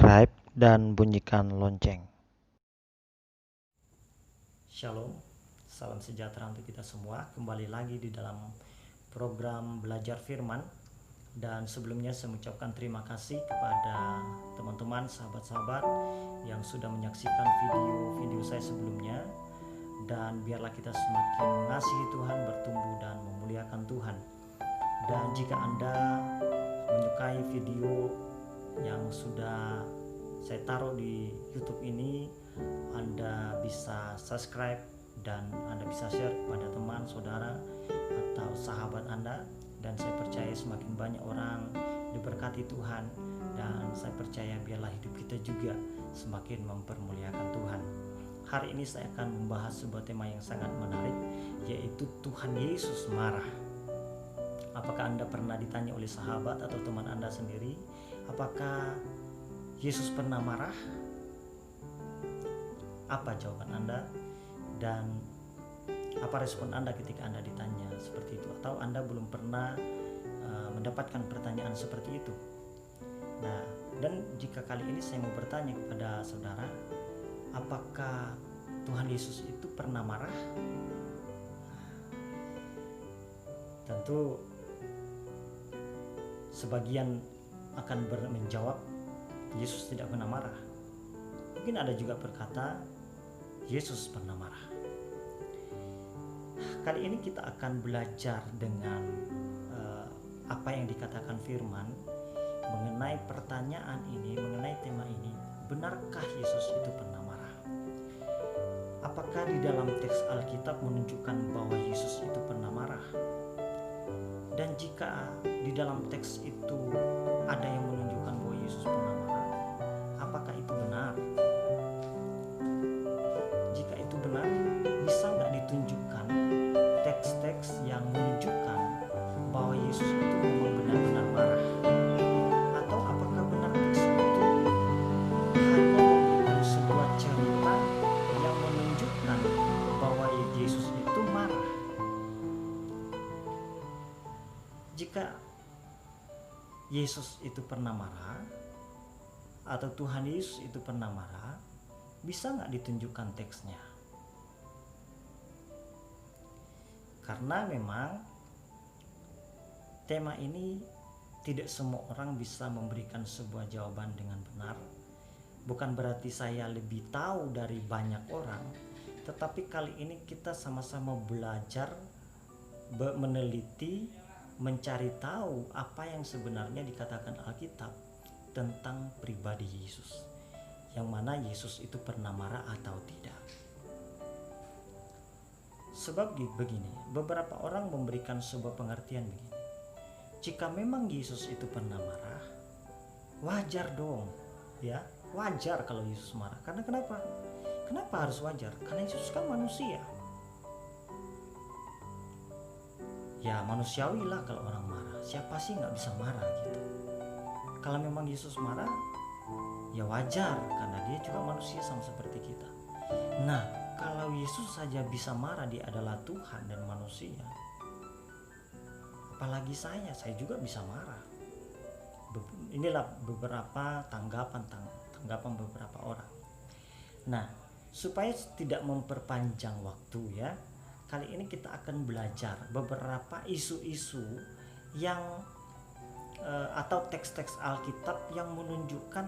subscribe, dan bunyikan lonceng. Shalom, salam sejahtera untuk kita semua. Kembali lagi di dalam program Belajar Firman. Dan sebelumnya saya mengucapkan terima kasih kepada teman-teman, sahabat-sahabat yang sudah menyaksikan video-video saya sebelumnya. Dan biarlah kita semakin mengasihi Tuhan, bertumbuh dan memuliakan Tuhan. Dan jika Anda menyukai video yang sudah saya taruh di YouTube ini, Anda bisa subscribe dan Anda bisa share kepada teman, saudara, atau sahabat Anda. Dan saya percaya semakin banyak orang diberkati Tuhan, dan saya percaya biarlah hidup kita juga semakin mempermuliakan Tuhan. Hari ini saya akan membahas sebuah tema yang sangat menarik, yaitu Tuhan Yesus marah. Apakah Anda pernah ditanya oleh sahabat atau teman Anda sendiri, apakah Yesus pernah marah? Apa jawaban Anda? Dan apa respon Anda ketika Anda ditanya seperti itu? Atau Anda belum pernah mendapatkan pertanyaan seperti itu? Nah, dan jika kali ini saya mau bertanya kepada saudara, apakah Tuhan Yesus itu pernah marah? Tentu sebagian akan menjawab, Yesus tidak pernah marah. Mungkin ada juga berkata, Yesus pernah marah. Kali ini kita akan belajar dengan apa yang dikatakan firman mengenai pertanyaan ini, mengenai tema ini. Benarkah Yesus itu pernah marah? Apakah di dalam teks Alkitab menunjukkan bahwa Yesus itu pernah marah? Dan jika di dalam teks itu ada yang menunjukkan bahwa Yesus pernah marah, apakah itu benar? Jika itu benar, bisa nggak ditunjukkan teks-teks yang menunjukkan bahwa Yesus itu memang benar-benar marah? Atau apakah benar teks itu hanya memberikan sebuah cerita yang menunjukkan bahwa Yesus itu marah? Jika Yesus itu pernah marah, atau Tuhan Yesus itu pernah marah, bisa nggak ditunjukkan teksnya? Karena memang tema ini tidak semua orang bisa memberikan sebuah jawaban dengan benar. Bukan berarti saya lebih tahu dari banyak orang, tetapi kali ini kita sama-sama belajar, meneliti, mencari tahu apa yang sebenarnya dikatakan Alkitab tentang pribadi Yesus, yang mana Yesus itu pernah marah atau tidak. Sebab begini, beberapa orang memberikan sebuah pengertian begini, jika memang Yesus itu pernah marah, wajar dong, ya, wajar kalau Yesus marah. Karena kenapa? Kenapa harus wajar? Karena Yesus kan manusia. Ya manusiawi lah kalau orang marah. Siapa sih nggak bisa marah gitu? Kalau memang Yesus marah, ya wajar karena dia juga manusia sama seperti kita. Nah, kalau Yesus saja bisa marah, dia adalah Tuhan dan manusia, apalagi saya juga bisa marah. Inilah beberapa tanggapan beberapa orang. Nah, supaya tidak memperpanjang waktu ya, kali ini kita akan belajar beberapa isu-isu yang atau teks-teks Alkitab yang menunjukkan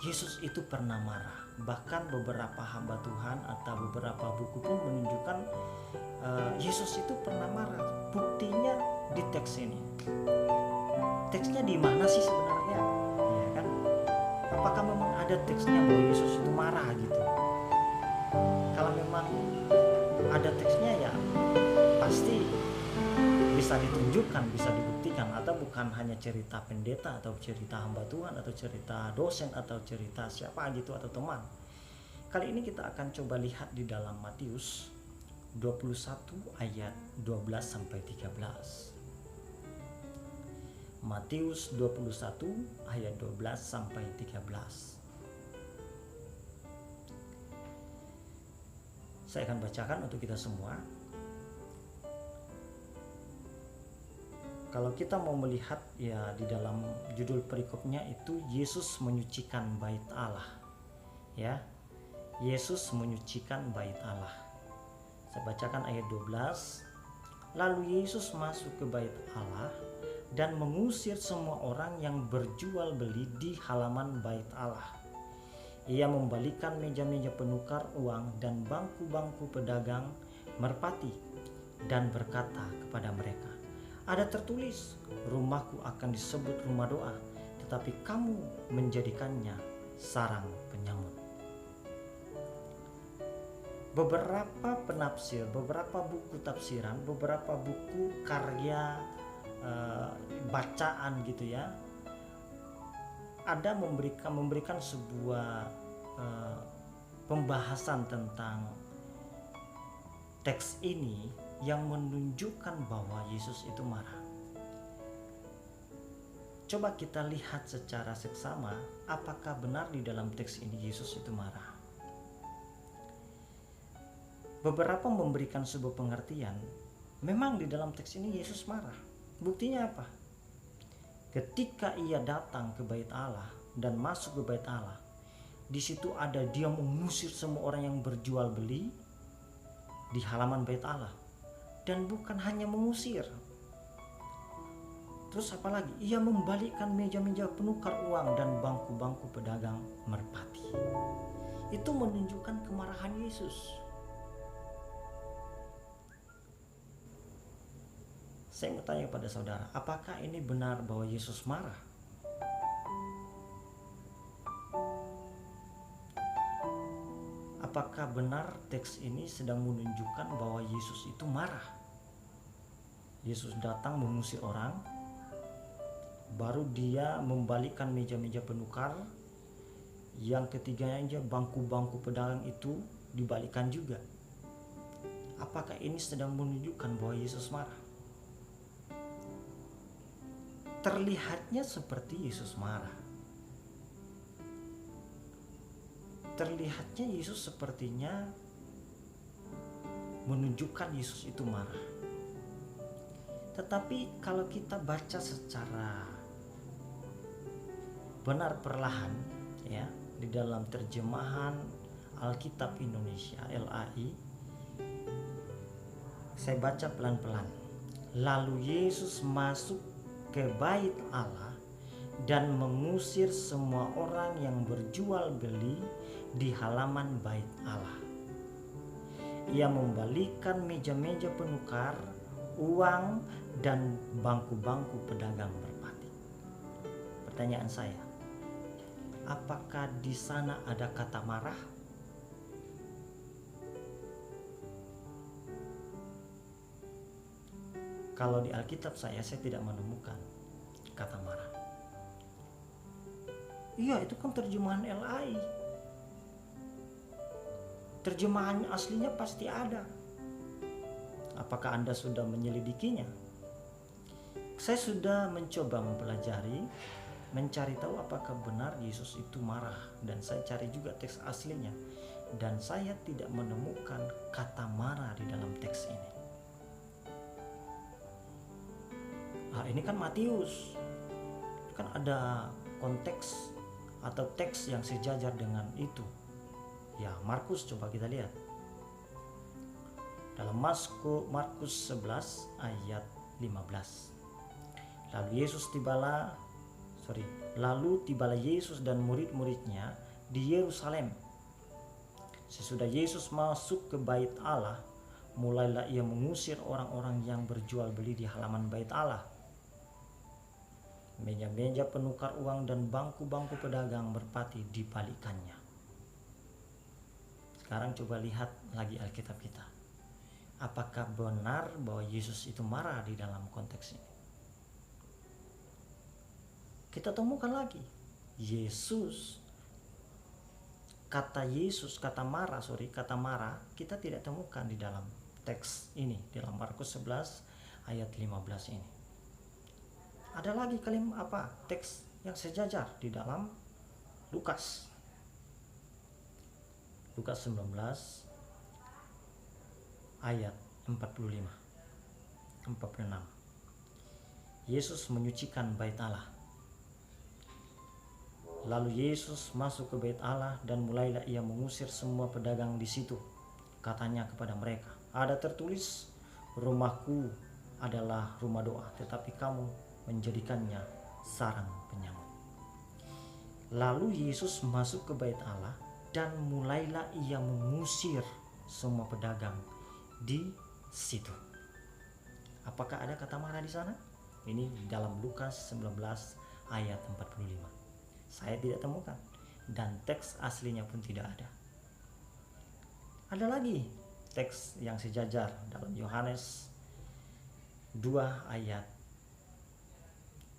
Yesus itu pernah marah. Bahkan beberapa hamba Tuhan atau beberapa buku pun menunjukkan Yesus itu pernah marah. Buktinya di teks ini. Teksnya di mana sih sebenarnya? Ya kan? Apakah memang ada teksnya bahwa Yesus itu marah gitu? Kalau memang ada teksnya, ya pasti bisa ditunjukkan, bisa dibuktikan, atau bukan hanya cerita pendeta atau cerita hamba Tuhan atau cerita dosen atau cerita siapa gitu atau teman. Kali ini kita akan coba lihat di dalam Matius 21 ayat 12 sampai 13. Matius 21 ayat 12 sampai 13. Saya akan bacakan untuk kita semua. Kalau kita mau melihat ya di dalam judul perikopnya itu Yesus menyucikan bait Allah. Ya. Yesus menyucikan bait Allah. Saya bacakan ayat 12. Lalu Yesus masuk ke bait Allah dan mengusir semua orang yang berjual beli di halaman bait Allah. Ia membalikan meja-meja penukar uang dan bangku-bangku pedagang merpati dan berkata kepada mereka, ada tertulis, rumahku akan disebut rumah doa, tetapi kamu menjadikannya sarang penyamut. Beberapa penafsir, beberapa buku tafsiran, beberapa buku karya bacaan gitu ya, ada memberikan sebuah pembahasan tentang teks ini yang menunjukkan bahwa Yesus itu marah. Coba kita lihat secara seksama, apakah benar di dalam teks ini Yesus itu marah? Beberapa memberikan sebuah pengertian, memang di dalam teks ini Yesus marah. Buktinya apa? Ketika ia datang ke bait Allah dan masuk ke bait Allah, di situ ada dia mengusir semua orang yang berjual beli di halaman bait Allah. Dan bukan hanya mengusir. Terus apa lagi? Ia membalikkan meja-meja penukar uang dan bangku-bangku pedagang merpati. Itu menunjukkan kemarahan Yesus. Saya mau tanya kepada saudara, apakah ini benar bahwa Yesus marah? Apakah benar teks ini sedang menunjukkan bahwa Yesus itu marah? Yesus datang mengusir orang, baru dia membalikkan meja-meja penukar, yang ketiganya bangku-bangku pedagang itu dibalikkan juga. Apakah ini sedang menunjukkan bahwa Yesus marah? Terlihatnya seperti Yesus marah. Terlihatnya Yesus sepertinya menunjukkan Yesus itu marah. Tetapi kalau kita baca secara benar perlahan ya, di dalam terjemahan Alkitab Indonesia LAI, saya baca pelan-pelan. Lalu Yesus masuk ke bait Allah dan mengusir semua orang yang berjual beli di halaman bait Allah. Ia membalikkan meja-meja penukar uang dan bangku-bangku pedagang merpati. Pertanyaan saya, apakah di sana ada kata marah? Kalau di Alkitab saya tidak menemukan kata marah. Iya, itu kan terjemahan LAI. Terjemahan aslinya pasti ada. Apakah Anda sudah menyelidikinya? Saya sudah mencoba mempelajari, mencari tahu apakah benar Yesus itu marah, dan saya cari juga teks aslinya, dan saya tidak menemukan kata marah di dalam teks ini. Ini kan Matius, kan ada konteks atau teks yang sejajar dengan itu. Ya, Markus, coba kita lihat. Dalam Markus 11 ayat 15. Lalu tibalah Yesus dan murid-muridnya di Yerusalem. Sesudah Yesus masuk ke bait Allah, mulailah ia mengusir orang-orang yang berjual beli di halaman bait Allah. Meja-meja penukar uang dan bangku-bangku pedagang merpati dibalikkannya. Sekarang coba lihat lagi Alkitab kita. Apakah benar bahwa Yesus itu marah di dalam konteks ini? Kita temukan lagi. Kata marah kita tidak temukan di dalam teks ini, dalam Markus 11 ayat 15 ini. Ada lagi teks yang sejajar di dalam Lukas 19 ayat 45 46. Yesus menyucikan bait Allah. Lalu Yesus masuk ke bait Allah dan mulailah ia mengusir semua pedagang di situ. Katanya kepada mereka, ada tertulis, rumahku adalah rumah doa, tetapi kamu menjadikannya sarang penyamar. Lalu Yesus masuk ke bait Allah dan mulailah ia mengusir semua pedagang di situ. Apakah ada kata marah di sana? Ini dalam Lukas 19 ayat 45. Saya tidak temukan dan teks aslinya pun tidak ada. Ada lagi teks yang sejajar dalam Yohanes 2 ayat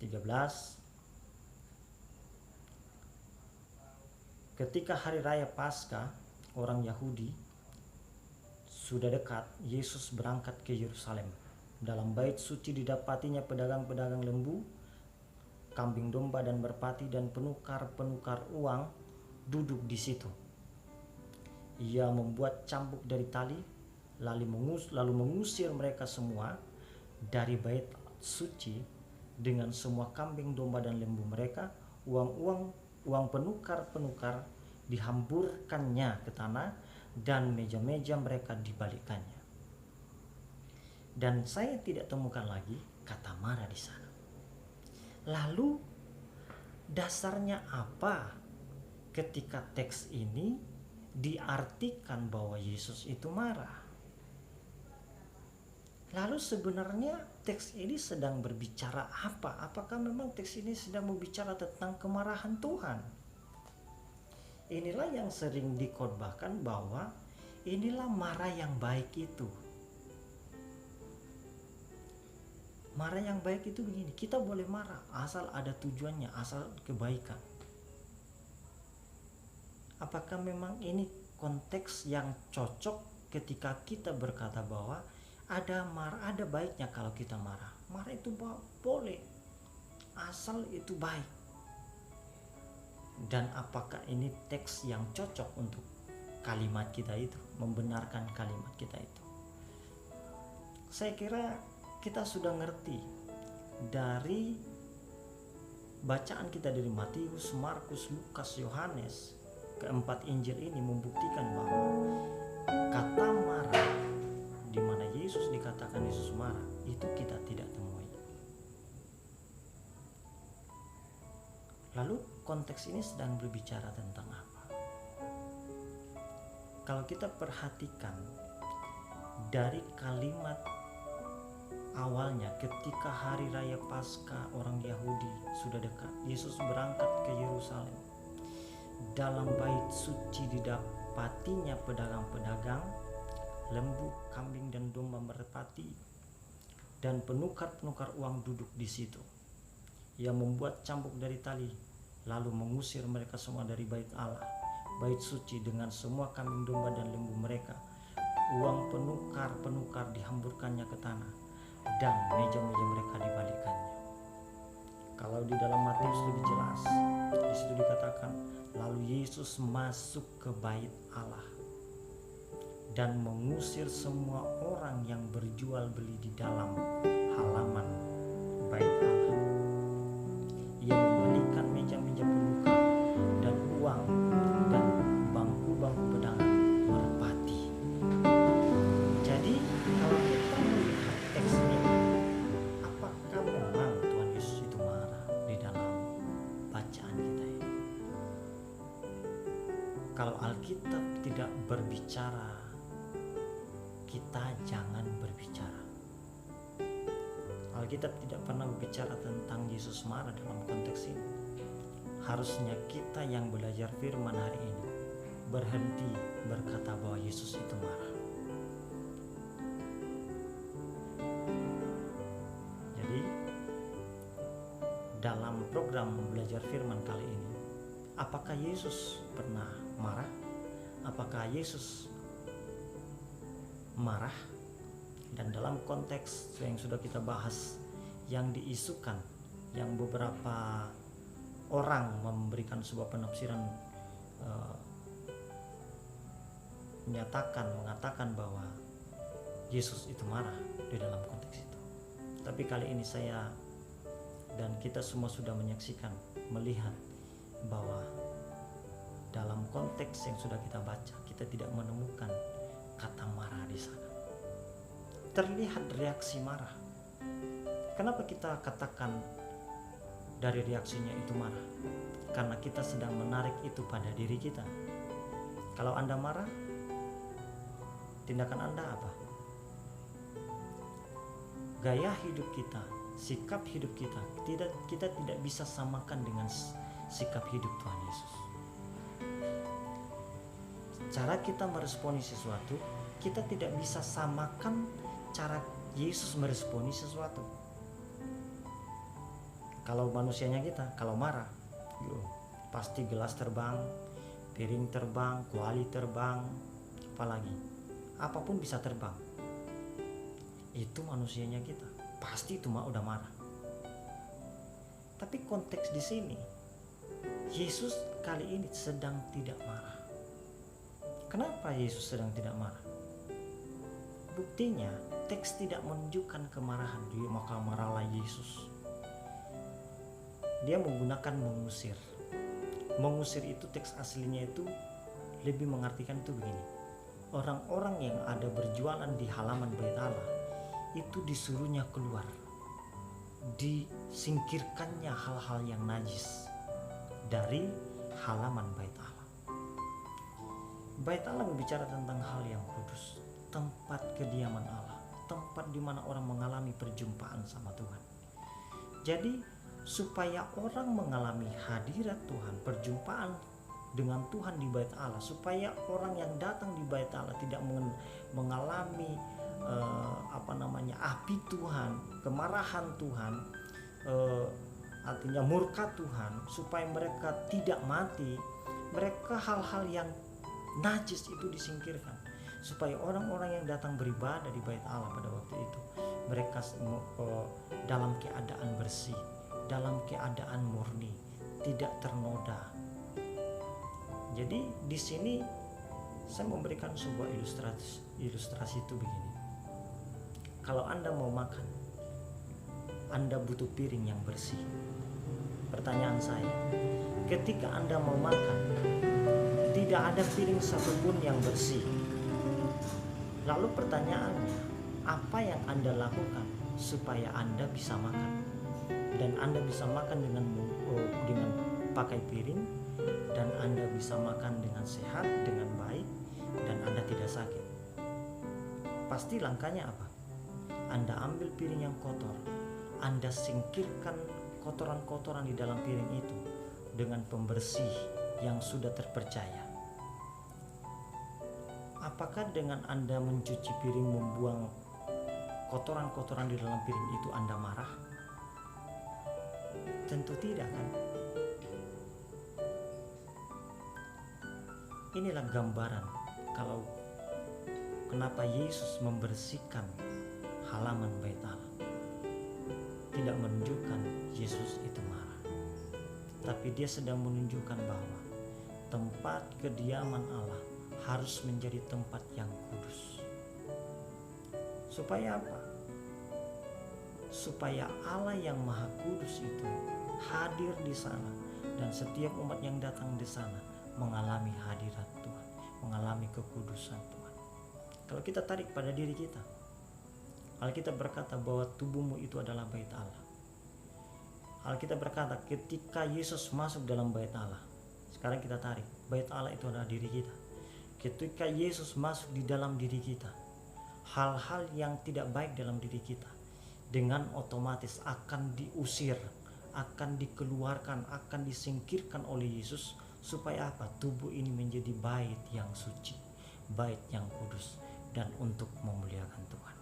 13. Ketika hari raya Paskah orang Yahudi sudah dekat, Yesus berangkat ke Yerusalem. Dalam bait suci didapatinya pedagang-pedagang lembu, kambing domba dan merpati dan penukar-penukar uang duduk di situ. Ia membuat cambuk dari tali, lalu mengusir mereka semua dari bait suci dengan semua kambing domba dan lembu mereka. Uang penukar-penukar dihamburkannya ke tanah dan meja-meja mereka dibalikkannya. Dan saya tidak temukan lagi kata marah di sana. Lalu dasarnya apa ketika teks ini diartikan bahwa Yesus itu marah? Lalu sebenarnya teks ini sedang berbicara apa? Apakah memang teks ini sedang berbicara tentang kemarahan Tuhan? Inilah yang sering dikhotbahkan bahwa inilah marah yang baik itu. Marah yang baik itu begini, kita boleh marah asal ada tujuannya, asal kebaikan. Apakah memang ini konteks yang cocok ketika kita berkata bahwa ada baiknya kalau kita marah? Marah itu boleh, asal itu baik. Dan apakah ini teks yang cocok untuk kalimat kita itu, membenarkan kalimat kita itu? Saya kira kita sudah ngerti dari bacaan kita dari Matius, Markus, Lukas, Yohanes. Keempat Injil ini membuktikan bahwa kata marah, di mana Yesus dikatakan Yesus marah, itu kita tidak temui. Lalu konteks ini sedang berbicara tentang apa? Kalau kita perhatikan dari kalimat awalnya, ketika hari raya Paskah orang Yahudi sudah dekat, Yesus berangkat ke Yerusalem. Dalam bait suci didapatinya pedagang-pedagang lembu, kambing dan domba merpati dan penukar-penukar uang duduk di situ. Ia membuat cambuk dari tali, lalu mengusir mereka semua dari bait Allah, bait suci dengan semua kambing domba dan lembu mereka. Uang penukar-penukar dihamburkannya ke tanah dan meja-meja mereka dibalikkannya. Kalau di dalam Matius lebih jelas, di situ dikatakan, lalu Yesus masuk ke bait Allah dan mengusir semua orang yang berjual beli di dalam halaman bait Allah. Ia membalikkan meja-meja penukar dan uang dan bangku-bangku pedagang merpati. Jadi kalau kita melihat teks ini, apakah memang Tuhan Yesus itu marah di dalam bacaan kita ini? Kalau Alkitab tidak berbicara, kita jangan berbicara. Alkitab tidak pernah berbicara tentang Yesus marah dalam konteks ini. Harusnya kita yang belajar firman hari ini berhenti berkata bahwa Yesus itu marah. Jadi dalam program belajar firman kali ini, apakah Yesus pernah marah? Apakah Yesus marah? Dan dalam konteks yang sudah kita bahas, yang diisukan, yang beberapa orang memberikan sebuah penafsiran, mengatakan bahwa Yesus itu marah di dalam konteks itu. Tapi kali ini saya Dan kita semua sudah menyaksikan, melihat bahwa dalam konteks yang sudah kita baca, kita tidak menemukan kata marah di sana. Terlihat reaksi marah. Kenapa kita katakan dari reaksinya itu marah? Karena kita sedang menarik itu pada diri kita. Kalau Anda marah, tindakan Anda apa? Gaya hidup kita, sikap hidup kita tidak bisa samakan dengan sikap hidup Tuhan Yesus. Cara kita meresponi sesuatu, kita tidak bisa samakan cara Yesus meresponi sesuatu. Kalau manusianya kita, kalau marah, pasti gelas terbang, piring terbang, kuali terbang, apalagi apapun bisa terbang. Itu manusianya kita, pasti itu udah marah. Tapi konteks di sini, Yesus kali ini sedang tidak marah. Kenapa Yesus sedang tidak marah? Buktinya teks tidak menunjukkan kemarahan, maka marahlah Yesus. Dia menggunakan mengusir. Mengusir itu teks aslinya itu lebih mengartikan itu begini. Orang-orang yang ada berjualan di halaman Bait Allah itu disuruhnya keluar, disingkirkannya hal-hal yang najis dari halaman Bait Allah. Bait Allah berbicara tentang hal yang kudus, tempat kediaman Allah, tempat di mana orang mengalami perjumpaan sama Tuhan. Jadi supaya orang mengalami hadirat Tuhan, perjumpaan dengan Tuhan di Bait Allah, supaya orang yang datang di Bait Allah tidak mengalami api Tuhan, kemarahan Tuhan, artinya murka Tuhan, supaya mereka tidak mati, mereka hal-hal yang najis itu disingkirkan, supaya orang-orang yang datang beribadah di Bait Allah pada waktu itu mereka dalam keadaan bersih, dalam keadaan murni, tidak ternoda. Jadi di sini saya memberikan sebuah ilustrasi itu begini. Kalau Anda mau makan, Anda butuh piring yang bersih. Pertanyaan saya, ketika Anda mau makan, tidak ada piring satupun yang bersih. Lalu pertanyaannya, apa yang Anda lakukan supaya Anda bisa makan? Dan Anda bisa makan dengan pakai piring, dan Anda bisa makan dengan sehat, dengan baik, dan Anda tidak sakit. Pasti langkahnya apa? Anda ambil piring yang kotor, Anda singkirkan kotoran-kotoran di dalam piring itu dengan pembersih yang sudah terpercaya. Apakah dengan Anda mencuci piring, membuang kotoran-kotoran di dalam piring itu Anda marah? Tentu tidak, kan? Inilah gambaran kalau kenapa Yesus membersihkan halaman Bait Allah. Tidak menunjukkan Yesus itu marah, tapi dia sedang menunjukkan bahwa tempat kediaman Allah harus menjadi tempat yang kudus. Supaya apa? Supaya Allah yang Maha Kudus itu hadir di sana, dan setiap umat yang datang di sana mengalami hadirat Tuhan, mengalami kekudusan Tuhan. Kalau kita tarik pada diri kita, Alkitab berkata bahwa tubuhmu itu adalah Bait Allah. Alkitab berkata ketika Yesus masuk dalam Bait Allah. Sekarang kita tarik, Bait Allah itu adalah diri kita. Ketika Yesus masuk di dalam diri kita, hal-hal yang tidak baik dalam diri kita dengan otomatis akan diusir, akan dikeluarkan, akan disingkirkan oleh Yesus. Supaya apa? Tubuh ini menjadi bait yang suci, bait yang kudus, dan untuk memuliakan Tuhan.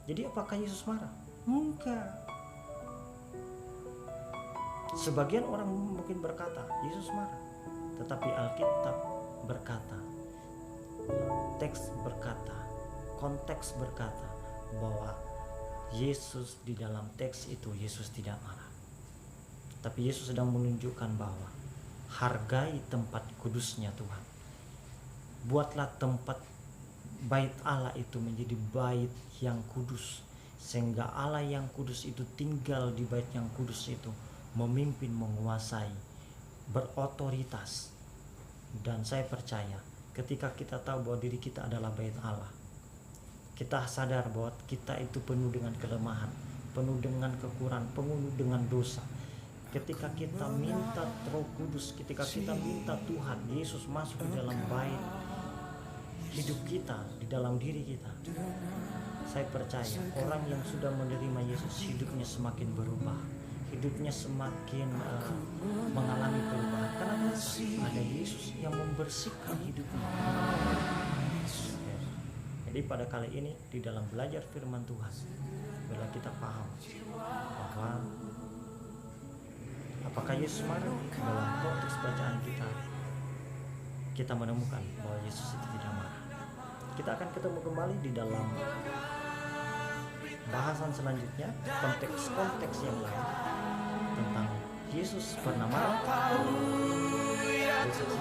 Jadi apakah Yesus marah? Enggak. Sebagian orang mungkin berkata Yesus marah, tetapi Alkitab berkata, teks berkata, konteks berkata bahwa Yesus di dalam teks itu Yesus tidak marah. Tapi Yesus sedang menunjukkan bahwa hargai tempat kudusnya Tuhan. Buatlah tempat Bait Allah itu menjadi bait yang kudus, sehingga Allah yang kudus itu tinggal di bait yang kudus itu, memimpin, menguasai, berotoritas. Dan saya percaya ketika kita tahu bahwa diri kita adalah bait Allah, kita sadar bahwa kita itu penuh dengan kelemahan, penuh dengan kekurangan, penuh dengan dosa. Ketika kita minta Roh Kudus, ketika kita minta Tuhan Yesus masuk di dalam bait hidup kita, di dalam diri kita, saya percaya orang yang sudah menerima Yesus hidupnya semakin berubah, hidupnya semakin mengalami perubahan. Karena ada Yesus yang membersihkan hidupnya. Jadi pada kali ini di dalam belajar firman Tuhan, bila kita paham bahwa apakah Yesus marah, dalam konteks bacaan kita menemukan bahwa Yesus itu tidak marah. Kita akan ketemu kembali di dalam bahasan selanjutnya, konteks yang lain tentang Yesus pernah marah. Yesus